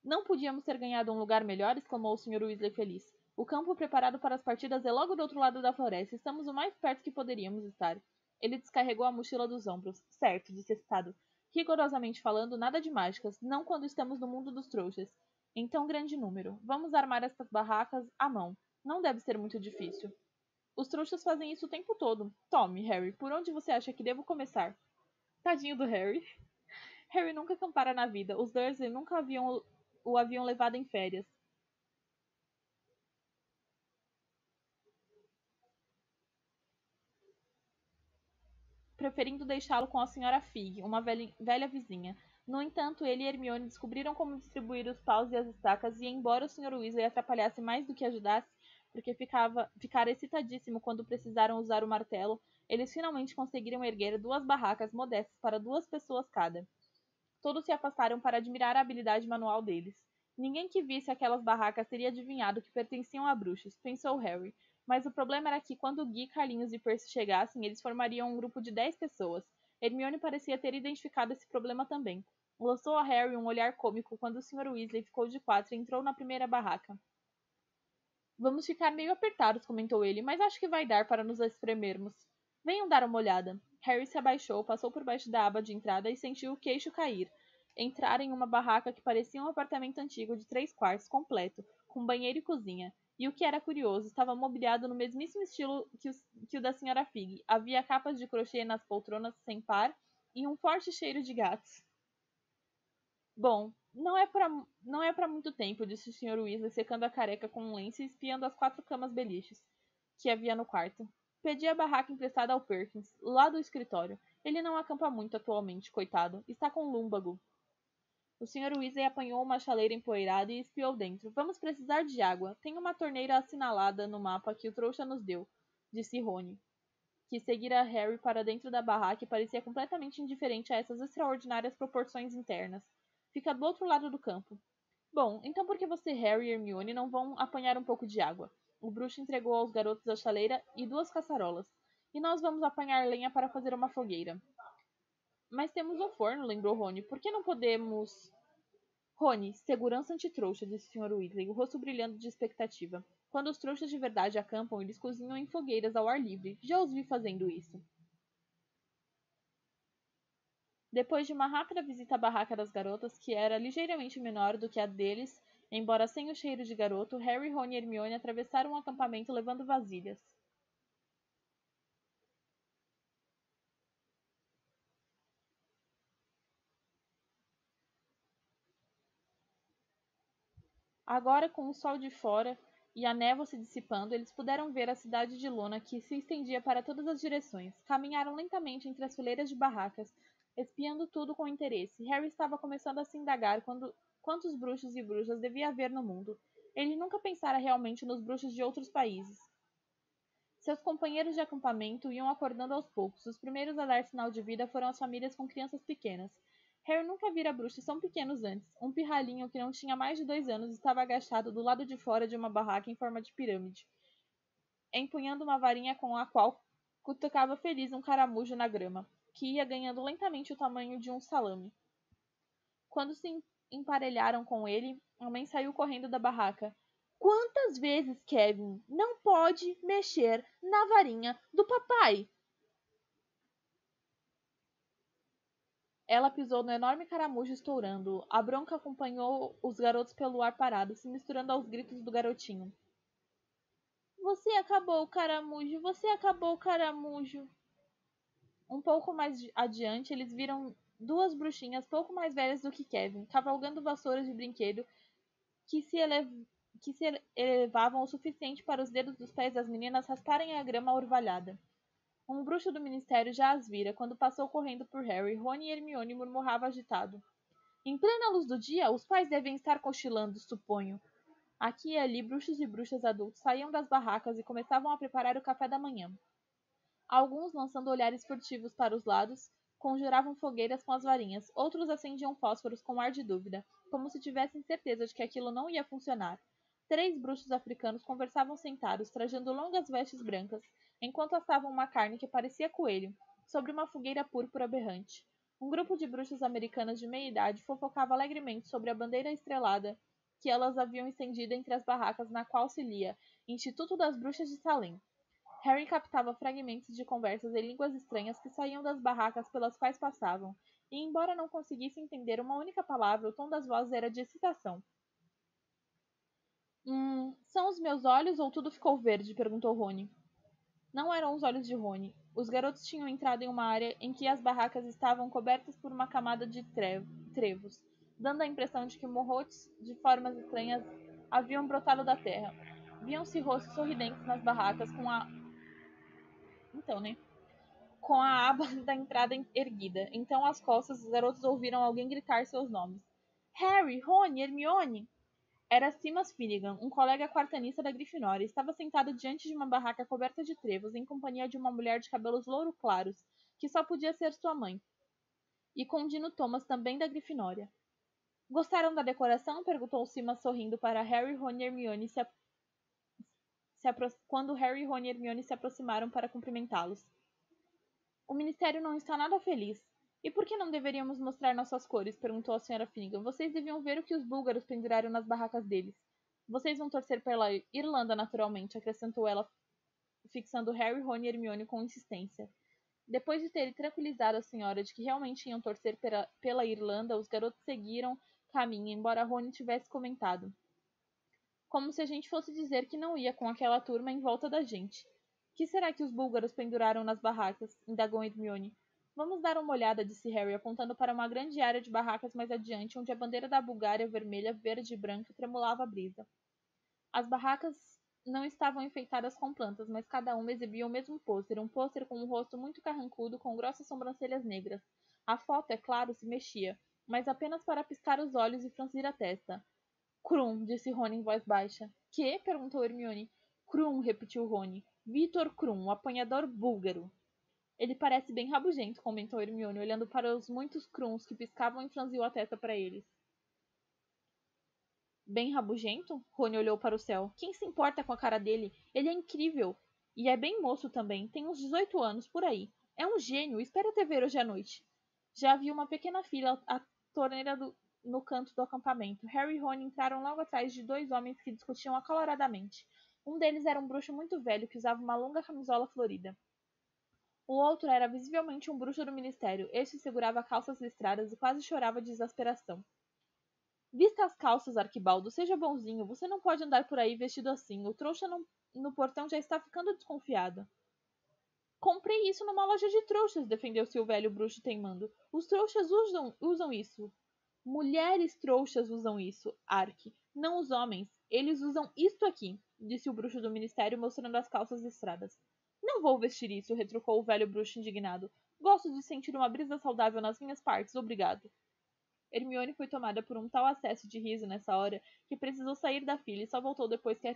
S1: Não podíamos ter ganhado um lugar melhor, exclamou o Sr. Weasley feliz. O campo preparado para as partidas é logo do outro lado da floresta. Estamos o mais perto que poderíamos estar. Ele descarregou a mochila dos ombros. Certo, disse excitado. Rigorosamente falando, nada de mágicas, não quando estamos no mundo dos trouxas. Em tão grande número. Vamos armar estas barracas à mão. Não deve ser muito difícil. Os trouxas fazem isso o tempo todo. Tome, Harry, por onde você acha que devo começar? Tadinho do Harry. Harry nunca acampara na vida. Os Dursley nunca o haviam levado em férias. Preferindo deixá-lo com a Sra. Fig, uma velha vizinha. No entanto, ele e Hermione descobriram como distribuir os paus e as estacas, e embora o Sr. Weasley atrapalhasse mais do que ajudasse, porque ficara excitadíssimo quando precisaram usar o martelo, eles finalmente conseguiram erguer 2 barracas modestas para 2 pessoas cada. Todos se afastaram para admirar a habilidade manual deles. Ninguém que visse aquelas barracas teria adivinhado que pertenciam a bruxos, pensou Harry. Mas o problema era que, quando Gui, Carlinhos e Percy chegassem, eles formariam um grupo de 10 pessoas. Hermione parecia ter identificado esse problema também. Lançou a Harry um olhar cômico quando o Sr. Weasley ficou de 4 e entrou na primeira barraca. Vamos ficar meio apertados, comentou ele, mas acho que vai dar para nos espremermos. Venham dar uma olhada. Harry se abaixou, passou por baixo da aba de entrada e sentiu o queixo cair. Entrar em uma barraca que parecia um apartamento antigo de 3 quartos completo, com banheiro e cozinha. E o que era curioso, estava mobiliado no mesmíssimo estilo que o da Sra. Fig. Havia capas de crochê nas poltronas sem par e um forte cheiro de gatos. Bom, não é para muito tempo, disse o Sr. Weasley, secando a careca com um lenço e espiando as 4 camas beliches que havia no quarto. Pedi a barraca emprestada ao Perkins, lá do escritório. Ele não acampa muito atualmente, coitado. Está com lúmbago. O Sr. Weasley apanhou uma chaleira empoeirada e espiou dentro. Vamos precisar de água. Tem uma torneira assinalada no mapa que o trouxa nos deu, disse Rony, que seguira Harry para dentro da barraca e parecia completamente indiferente a essas extraordinárias proporções internas. Fica do outro lado do campo. Bom, então por que você, Harry e Hermione não vão apanhar um pouco de água? O bruxo entregou aos garotos a chaleira e 2 caçarolas. E nós vamos apanhar lenha para fazer uma fogueira. Mas temos o forno, lembrou Rony. Por que não podemos... Rony, segurança antitrouxa, disse o Sr. Weasley, o rosto brilhando de expectativa. Quando os trouxas de verdade acampam, eles cozinham em fogueiras ao ar livre. Já os vi fazendo isso. Depois de uma rápida visita à barraca das garotas, que era ligeiramente menor do que a deles, embora sem o cheiro de garoto, Harry, Ron e Hermione atravessaram o acampamento levando vasilhas. Agora, com o sol de fora e a névoa se dissipando, eles puderam ver a cidade de lona que se estendia para todas as direções. Caminharam lentamente entre as fileiras de barracas, espiando tudo com interesse. Harry estava começando a se indagar quantos bruxos e bruxas devia haver no mundo. Ele nunca pensara realmente nos bruxos de outros países. Seus companheiros de acampamento iam acordando aos poucos. Os primeiros a dar sinal de vida foram as famílias com crianças pequenas. Harry nunca vira bruxos tão pequenos antes. Um pirralhinho que não tinha mais de 2 anos estava agachado do lado de fora de uma barraca em forma de pirâmide, empunhando uma varinha com a qual cutucava feliz um caramujo na grama, que ia ganhando lentamente o tamanho de um salame. Quando se emparelharam com ele, a mãe saiu correndo da barraca. Quantas vezes, Kevin, não pode mexer na varinha do papai? Ela pisou no enorme caramujo estourando. A bronca acompanhou os garotos pelo ar parado, se misturando aos gritos do garotinho. Você acabou, caramujo! Você acabou, caramujo! Um pouco mais adiante, eles viram duas bruxinhas pouco mais velhas do que Kevin, cavalgando vassouras de brinquedo que se elevavam o suficiente para os dedos dos pés das meninas rasparem a grama orvalhada. Um bruxo do ministério já as vira, quando passou correndo por Harry. Rony e Hermione murmurava agitado. Em plena luz do dia, os pais devem estar cochilando, suponho. Aqui e ali, bruxos e bruxas adultos saíam das barracas e começavam a preparar o café da manhã. Alguns, lançando olhares furtivos para os lados, conjuravam fogueiras com as varinhas. Outros acendiam fósforos com ar de dúvida, como se tivessem certeza de que aquilo não ia funcionar. 3 bruxos africanos conversavam sentados, trajando longas vestes brancas, enquanto assavam uma carne que parecia coelho, sobre uma fogueira púrpura berrante. Um grupo de bruxas americanas de meia idade fofocava alegremente sobre a bandeira estrelada que elas haviam estendido entre as barracas, na qual se lia Instituto das Bruxas de Salem. Harry captava fragmentos de conversas em línguas estranhas que saíam das barracas pelas quais passavam, e embora não conseguisse entender uma única palavra, o tom das vozes era de excitação. São os meus olhos ou tudo ficou verde? Perguntou Rony. Não eram os olhos de Rony. Os garotos tinham entrado em uma área em que as barracas estavam cobertas por uma camada de trevos, dando a impressão de que morrotes de formas estranhas haviam brotado da terra. Viam-se rostos sorridentes nas barracas com a aba da entrada erguida. Então, às costas, os garotos ouviram alguém gritar seus nomes. Harry, Rony, Hermione! Era Simas Finnegan, um colega quartanista da Grifinória. Estava sentado diante de uma barraca coberta de trevos, em companhia de uma mulher de cabelos louro claros, que só podia ser sua mãe, e com Dino Thomas, também da Grifinória. Gostaram da decoração? Perguntou Simas sorrindo para Harry, Rony e Hermione quando Harry, Rony e Hermione se aproximaram para cumprimentá-los. O ministério não está nada feliz. E por que não deveríamos mostrar nossas cores? Perguntou a Sra. Finnegan. Vocês deviam ver o que os búlgaros penduraram nas barracas deles. Vocês vão torcer pela Irlanda, naturalmente, acrescentou ela, fixando Harry, Rony e Hermione com insistência. Depois de terem tranquilizado a senhora de que realmente iam torcer pela Irlanda, os garotos seguiram caminho, embora Rony tivesse comentado. Como se a gente fosse dizer que não ia com aquela turma em volta da gente. Que será que os búlgaros penduraram nas barracas? Indagou Hermione. Vamos dar uma olhada, disse Harry, apontando para uma grande área de barracas mais adiante, onde a bandeira da Bulgária vermelha, verde e branca tremulava a brisa. As barracas não estavam enfeitadas com plantas, mas cada uma exibia o mesmo pôster, um pôster com um rosto muito carrancudo, com grossas sobrancelhas negras. A foto, é claro, se mexia, mas apenas para piscar os olhos e franzir a testa. Krum, disse Rony em voz baixa. Que? Perguntou Hermione. Krum, repetiu Rony. Vitor Krum, o apanhador búlgaro. Ele parece bem rabugento, comentou Hermione, olhando para os muitos Krums que piscavam e franziu a testa para eles. Bem rabugento? Rony olhou para o céu. Quem se importa com a cara dele? Ele é incrível. E é bem moço também. Tem uns 18 anos, por aí. É um gênio. Espera te ver hoje à noite. Já havia uma pequena fila à torneira no canto do acampamento. Harry e Rony entraram logo atrás de 2 homens que discutiam acaloradamente. Um deles era um bruxo muito velho que usava uma longa camisola florida. O outro era visivelmente um bruxo do ministério. Este segurava calças listradas e quase chorava de exasperação. Vista as calças, Arquibaldo, seja bonzinho. Você não pode andar por aí vestido assim. O trouxa no portão já está ficando desconfiado. Comprei isso numa loja de trouxas, defendeu-se o velho bruxo teimando. Os trouxas usam isso. Mulheres trouxas usam isso, Arque. Não os homens. Eles usam isto aqui, disse o bruxo do ministério, mostrando as calças listradas. Não vou vestir isso, retrucou o velho bruxo indignado. Gosto de sentir uma brisa saudável nas minhas partes, obrigado. Hermione foi tomada por um tal acesso de riso nessa hora que precisou sair da fila e só voltou depois que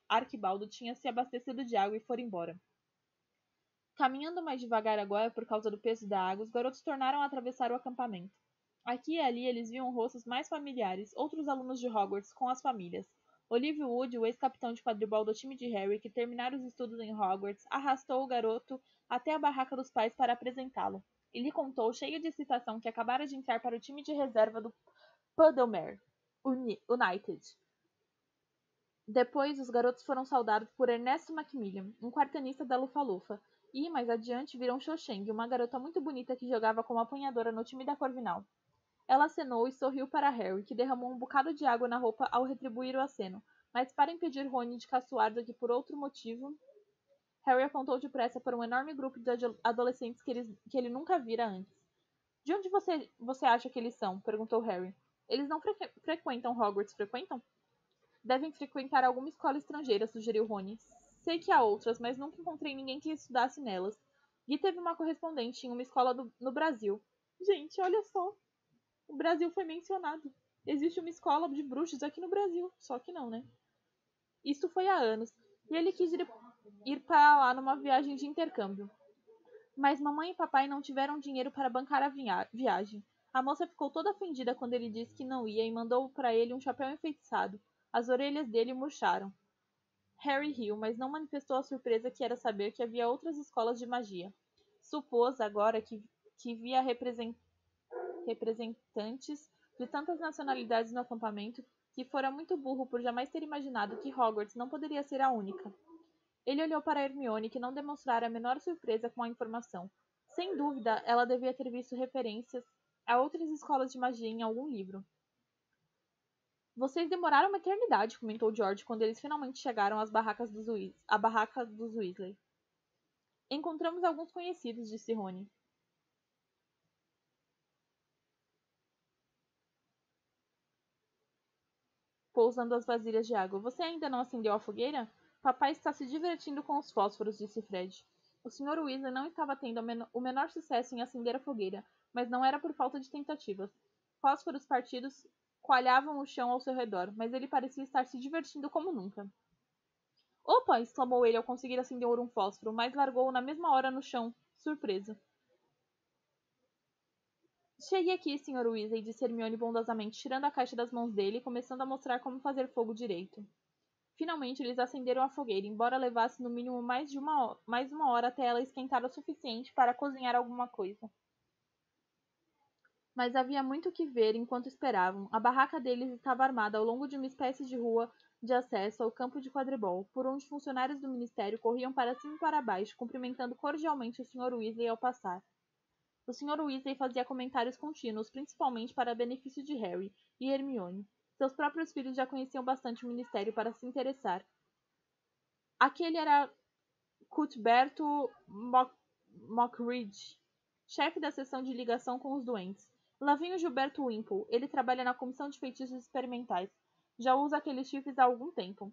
S1: Arquibaldo tinha se abastecido de água e for embora. Caminhando mais devagar agora por causa do peso da água, os garotos tornaram a atravessar o acampamento. Aqui e ali eles viam rostos mais familiares, outros alunos de Hogwarts com as famílias. Olivia Wood, o ex-capitão de quadribol do time de Harry, que terminara os estudos em Hogwarts, arrastou o garoto até a barraca dos pais para apresentá-lo. E lhe contou, cheio de excitação, que acabara de entrar para o time de reserva do Puddlemere United. Depois, os garotos foram saudados por Ernesto Macmillan, um quartenista da Lufa-Lufa, e, mais adiante, viram Cho Chang, uma garota muito bonita que jogava como apanhadora no time da Corvinal. Ela acenou e sorriu para Harry, que derramou um bocado de água na roupa ao retribuir o aceno, mas para impedir Rony de caçoar do que por outro motivo, Harry apontou depressa para um enorme grupo de adolescentes que ele nunca vira antes. De onde você acha que eles são? Perguntou Harry. Eles não frequentam Hogwarts, frequentam? Devem frequentar alguma escola estrangeira, sugeriu Rony. Sei que há outras, mas nunca encontrei ninguém que estudasse nelas. Gui teve uma correspondente em uma escola no Brasil. Gente, olha só. O Brasil foi mencionado. Existe uma escola de bruxos aqui no Brasil. Só que não, né? Isso foi há anos. E ele quis ir para lá numa viagem de intercâmbio. Mas mamãe e papai não tiveram dinheiro para bancar a viagem. A moça ficou toda ofendida quando ele disse que não ia e mandou para ele um chapéu enfeitiçado. As orelhas dele murcharam. Harry riu, mas não manifestou a surpresa que era saber que havia outras escolas de magia. Supôs, agora que via representantes de tantas nacionalidades no acampamento, que fora muito burro por jamais ter imaginado que Hogwarts não poderia ser a única. Ele olhou para Hermione, que não demonstrara a menor surpresa com a informação. Sem dúvida, ela devia ter visto referências a outras escolas de magia em algum livro. Vocês demoraram uma eternidade, comentou George quando eles finalmente chegaram à barraca dos Weasley. Encontramos alguns conhecidos, disse Rony. Pousando as vasilhas de água. Você ainda não acendeu a fogueira? Papai está se divertindo com os fósforos, disse Fred. O Sr. Weasley não estava tendo o menor sucesso em acender a fogueira, mas não era por falta de tentativas. Fósforos partidos coalhavam o chão ao seu redor, mas ele parecia estar se divertindo como nunca. Opa! Exclamou ele ao conseguir acender um fósforo, mas largou-o na mesma hora no chão, surpreso. Chegue aqui, Sr. Weasley, disse Hermione bondosamente, tirando a caixa das mãos dele e começando a mostrar como fazer fogo direito. Finalmente, eles acenderam a fogueira, embora levasse no mínimo mais uma hora até ela esquentar o suficiente para cozinhar alguma coisa. Mas havia muito que ver enquanto esperavam. A barraca deles estava armada ao longo de uma espécie de rua de acesso ao campo de quadribol, por onde funcionários do ministério corriam para cima e para baixo, cumprimentando cordialmente o Sr. Weasley ao passar. O Sr. Weasley fazia comentários contínuos, principalmente para benefício de Harry e Hermione. Seus próprios filhos já conheciam bastante o ministério para se interessar. Aquele era Cuthberto Mockridge, chefe da seção de ligação com os doentes. Lá vem o Gilberto Wimple. Ele trabalha na comissão de feitiços experimentais. Já usa aqueles chifres há algum tempo.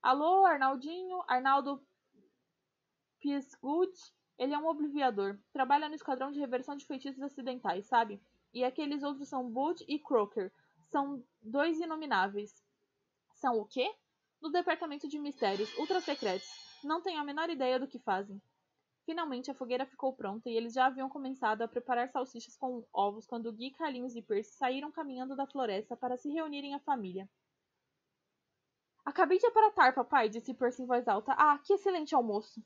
S1: Alô, Arnaldinho? Arnaldo Peasgood? Ele é um obliviador. Trabalha no esquadrão de reversão de feitiços acidentais, sabe? E aqueles outros são Bud e Crocker. São dois inomináveis. São o quê? Do departamento de mistérios, ultra-secretos. Não tenho a menor ideia do que fazem. Finalmente a fogueira ficou pronta e eles já haviam começado a preparar salsichas com ovos quando Gui, Carlinhos e Percy saíram caminhando da floresta para se reunirem à família. Acabei de aparatar, papai, disse Percy em voz alta. Ah, que excelente almoço!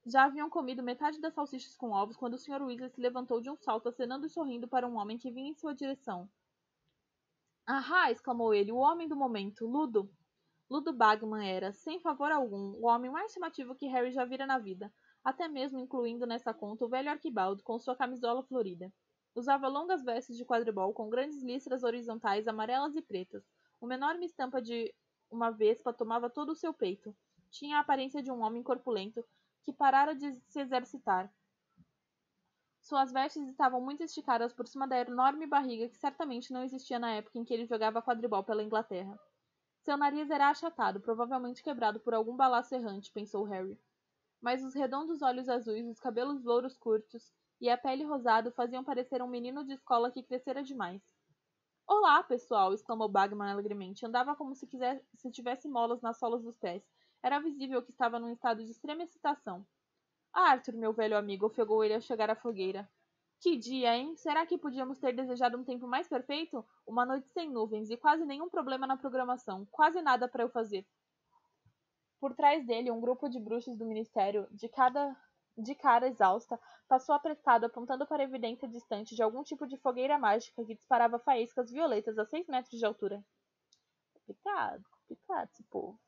S1: Já haviam comido metade das salsichas com ovos quando o Sr. Weasley se levantou de um salto, acenando e sorrindo para um homem que vinha em sua direção. Ahá! Exclamou ele, o homem do momento, Ludo! Ludo Bagman era, sem favor algum, o homem mais chamativo que Harry já vira na vida, até mesmo incluindo nessa conta o velho Arquibaldo com sua camisola florida. Usava longas vestes de quadribol com grandes listras horizontais amarelas e pretas. Uma enorme estampa de uma vespa tomava todo o seu peito. Tinha a aparência de um homem corpulento que parara de se exercitar. Suas vestes estavam muito esticadas por cima da enorme barriga que certamente não existia na época em que ele jogava quadribol pela Inglaterra. Seu nariz era achatado, provavelmente quebrado por algum balaço errante, pensou Harry. Mas os redondos olhos azuis, os cabelos louros curtos e a pele rosada faziam parecer um menino de escola que crescera demais. Olá, pessoal! Exclamou Bagman alegremente. Andava como se tivesse molas nas solas dos pés. Era visível que estava num estado de extrema excitação. Ah, Arthur, meu velho amigo, ofegou ele ao chegar à fogueira. Que dia, hein? Será que podíamos ter desejado um tempo mais perfeito? Uma noite sem nuvens e quase nenhum problema na programação. Quase nada para eu fazer. Por trás dele, um grupo de bruxos do ministério, de cara exausta, passou apressado, apontando para a evidência distante de algum tipo de fogueira mágica que disparava faíscas violetas a 6 metros de altura. Complicado esse povo.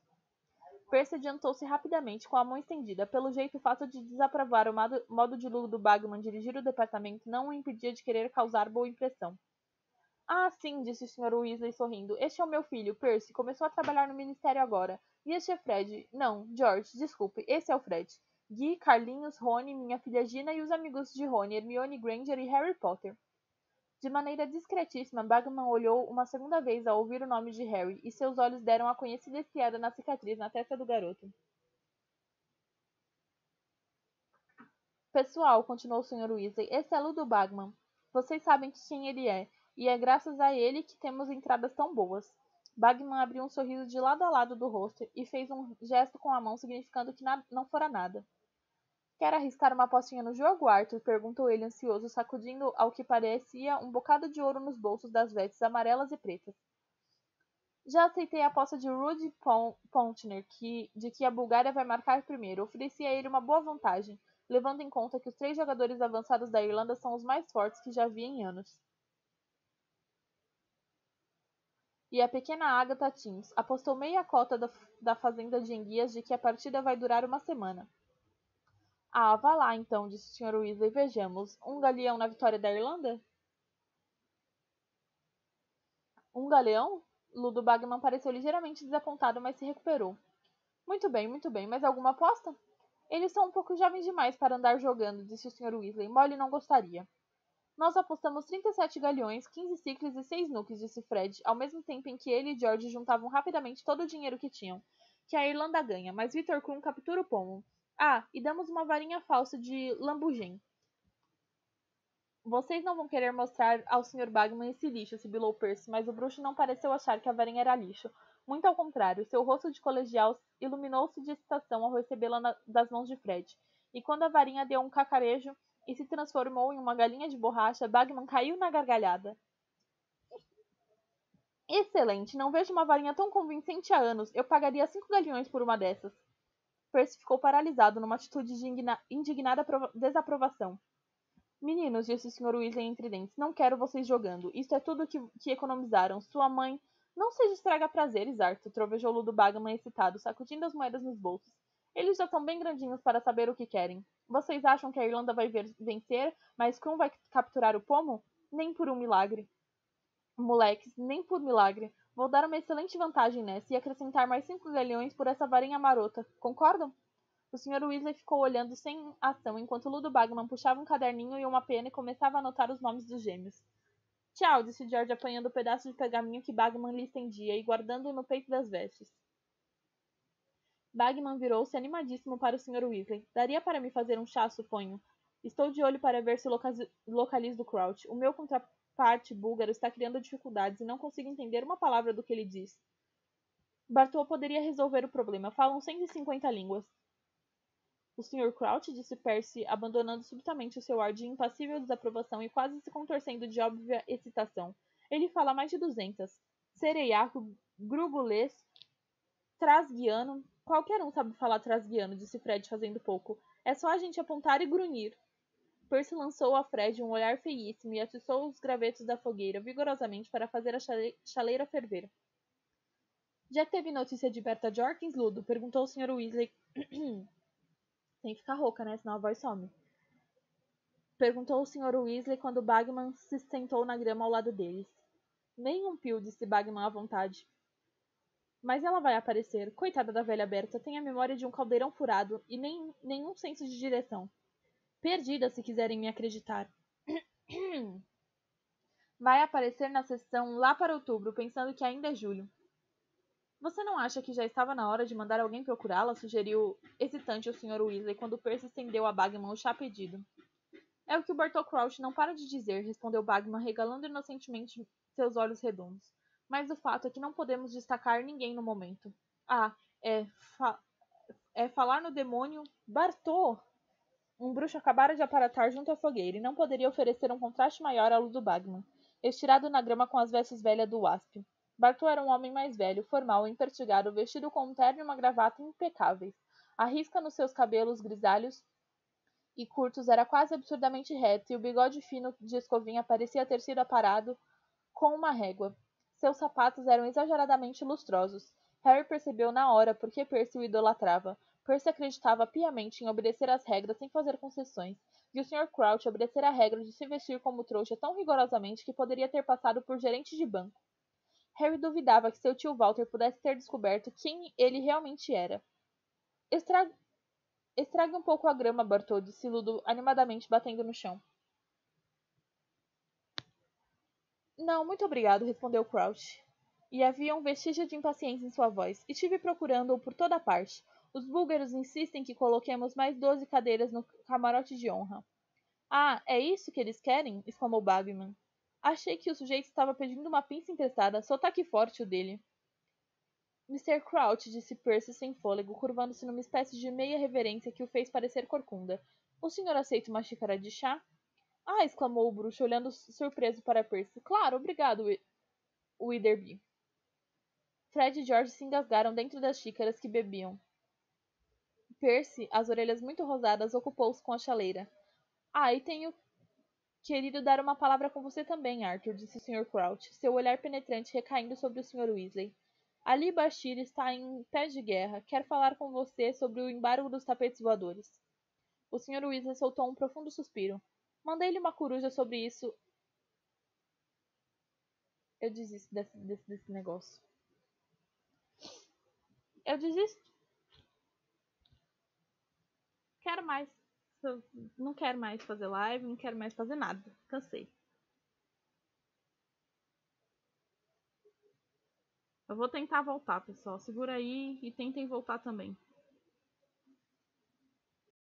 S1: Percy adiantou-se rapidamente, com a mão estendida. Pelo jeito, o fato de desaprovar o modo de luto do Bagman dirigir o departamento não o impedia de querer causar boa impressão. Ah, sim, disse o Sr. Weasley sorrindo. Este é o meu filho, Percy. Começou a trabalhar no ministério agora. E este é Fred. Não, George, desculpe. Esse é o Fred. Guy, Carlinhos, Rony, minha filha Gina e os amigos de Rony, Hermione Granger e Harry Potter. De maneira discretíssima, Bagman olhou uma segunda vez ao ouvir o nome de Harry, e seus olhos deram a conhecida estriada na cicatriz na testa do garoto. Pessoal, continuou o Sr. Weasley, esse é Ludo Bagman. Vocês sabem quem ele é, e é graças a ele que temos entradas tão boas. Bagman abriu um sorriso de lado a lado do rosto e fez um gesto com a mão significando que não fora nada. Quer arriscar uma apostinha no jogo, Arthur? Perguntou ele ansioso, sacudindo ao que parecia um bocado de ouro nos bolsos das vestes amarelas e pretas. Já aceitei a aposta de Rudy Pontner, de que a Bulgária vai marcar primeiro. Ofereci a ele uma boa vantagem, levando em conta que os 3 jogadores avançados da Irlanda são os mais fortes que já vi em anos. E a pequena Agatha Timms apostou meia cota da fazenda de enguias de que a partida vai durar uma semana. Ah, vá lá então, disse o Sr. Weasley. Vejamos. Um galeão na vitória da Irlanda? Um galeão? Ludo Bagman pareceu ligeiramente desapontado, mas se recuperou. Muito bem. Mas alguma aposta? Eles são um pouco jovens demais para andar jogando, disse o Sr. Weasley. Molly não gostaria. Nós apostamos 37 galeões, 15 ciclos e 6 nuques, disse Fred, ao mesmo tempo em que ele e George juntavam rapidamente todo o dinheiro que tinham. Que a Irlanda ganha, mas Victor Krum captura o pomo. Ah, e damos uma varinha falsa de lambujem. Vocês não vão querer mostrar ao Sr. Bagman esse lixo, sibilou Percy, mas o bruxo não pareceu achar que a varinha era lixo. Muito ao contrário, seu rosto de colegial iluminou-se de excitação ao recebê-la das mãos de Fred. E quando a varinha deu um cacarejo e se transformou em uma galinha de borracha, Bagman caiu na gargalhada. Excelente! Não vejo uma varinha tão convincente há anos. Eu pagaria 5 galeões por uma dessas. Percy ficou paralisado numa atitude de indignada desaprovação. Meninos, disse o Sr. Weasley entre dentes, não quero vocês jogando. Isto é tudo que economizaram. Sua mãe... Não seja estraga prazeres, Arthur, trovejou Ludo Bagman excitado, sacudindo as moedas nos bolsos. Eles já estão bem grandinhos para saber o que querem. Vocês acham que a Irlanda vai vencer, mas Krum vai capturar o pomo? Nem por um milagre. Moleques, nem por milagre. Vou dar uma excelente vantagem nessa e acrescentar mais 5 galeões por essa varinha marota. Concordam? O Sr. Weasley ficou olhando sem ação enquanto Ludo Bagman puxava um caderninho e uma pena e começava a anotar os nomes dos gêmeos. Tchau, disse George apanhando o pedaço de pergaminho que Bagman lhe estendia e guardando-o no peito das vestes. Bagman virou-se animadíssimo para o Sr. Weasley. Daria para me fazer um chá, suponho. Estou de olho para ver se localizo o Crouch. O meu contraparte búlgaro está criando dificuldades e não consigo entender uma palavra do que ele diz. Bartol poderia resolver o problema. Falam 150 línguas. O Sr. Crouch, disse Percy, abandonando subitamente o seu ar de impassível desaprovação e quase se contorcendo de óbvia excitação. Ele fala mais de 200. Sereiaco, grugulês, trasguiano... Qualquer um sabe falar trasguiano, disse Fred, fazendo pouco. É só a gente apontar e grunhir. Percy lançou a Fred um olhar feíssimo e atiçou os gravetos da fogueira vigorosamente para fazer a chaleira ferver. Já teve notícia de Berta Jorkins, Ludo? Perguntou o Sr. Weasley... Tem que ficar rouca, né? Senão a voz some. Perguntou o Sr. Weasley quando Bagman se sentou na grama ao lado deles. Nem um pio, disse Bagman à vontade. Mas ela vai aparecer. Coitada da velha Berta, tem a memória de um caldeirão furado e nenhum senso de direção. Perdida, se quiserem me acreditar. Vai aparecer na sessão lá para outubro, pensando que ainda é julho. Você não acha que já estava na hora de mandar alguém procurá-la? Sugeriu hesitante o Sr. Weasley quando Percy estendeu a Bagman o chá pedido. É o que o Bartol Crouch não para de dizer, respondeu Bagman, regalando inocentemente seus olhos redondos. Mas o fato é que não podemos destacar ninguém no momento. Ah, é, fa é falar no demônio... Bartô! Um bruxo acabara de aparatar junto à fogueira e não poderia oferecer um contraste maior à luz do Bagman, estirado na grama com as vestes velhas do Wasp. Bartô era um homem mais velho, formal e impertigado, vestido com um terno e uma gravata impecáveis. A risca nos seus cabelos grisalhos e curtos era quase absurdamente reto, e o bigode fino de escovinha parecia ter sido aparado com uma régua. Seus sapatos eram exageradamente lustrosos. Harry percebeu na hora por que Percy o idolatrava. Percy acreditava piamente em obedecer às regras sem fazer concessões, e o Sr. Crouch obedecera a regra de se vestir como trouxa tão rigorosamente que poderia ter passado por gerente de banco. Harry duvidava que seu tio Walter pudesse ter descoberto quem ele realmente era. Estrague um pouco a grama, Bartô, disse Ludo animadamente batendo no chão. Não, muito obrigado, respondeu Crouch. E havia um vestígio de impaciência em sua voz. Estive procurando-o por toda parte. Os búlgaros insistem que coloquemos mais 12 cadeiras no camarote de honra. Ah, é isso que eles querem? Exclamou Bagman. Achei que o sujeito estava pedindo uma pinça emprestada. Sotaque forte o dele. Mr. Crouch, disse Percy sem fôlego, curvando-se numa espécie de meia reverência que o fez parecer corcunda. O senhor aceita uma xícara de chá? Ah! Exclamou o bruxo, olhando surpreso para Percy. Claro, obrigado, Witherby. Fred e George se engasgaram dentro das xícaras que bebiam. Percy, as orelhas muito rosadas, ocupou-se com a chaleira. Ah, e tenho querido dar uma palavra com você também, Arthur, disse o Sr. Crouch, seu olhar penetrante recaindo sobre o Sr. Weasley. Ali Bashir está em pé de guerra. Quer falar com você sobre o embargo dos tapetes voadores. O Sr. Weasley soltou um profundo suspiro. Mandei-lhe uma coruja sobre isso. Eu desisto desse negócio. Eu desisto. Quero mais. Não quero mais fazer live, não quero mais fazer nada. Cansei. Eu vou tentar voltar, pessoal. Segura aí e tentem voltar também.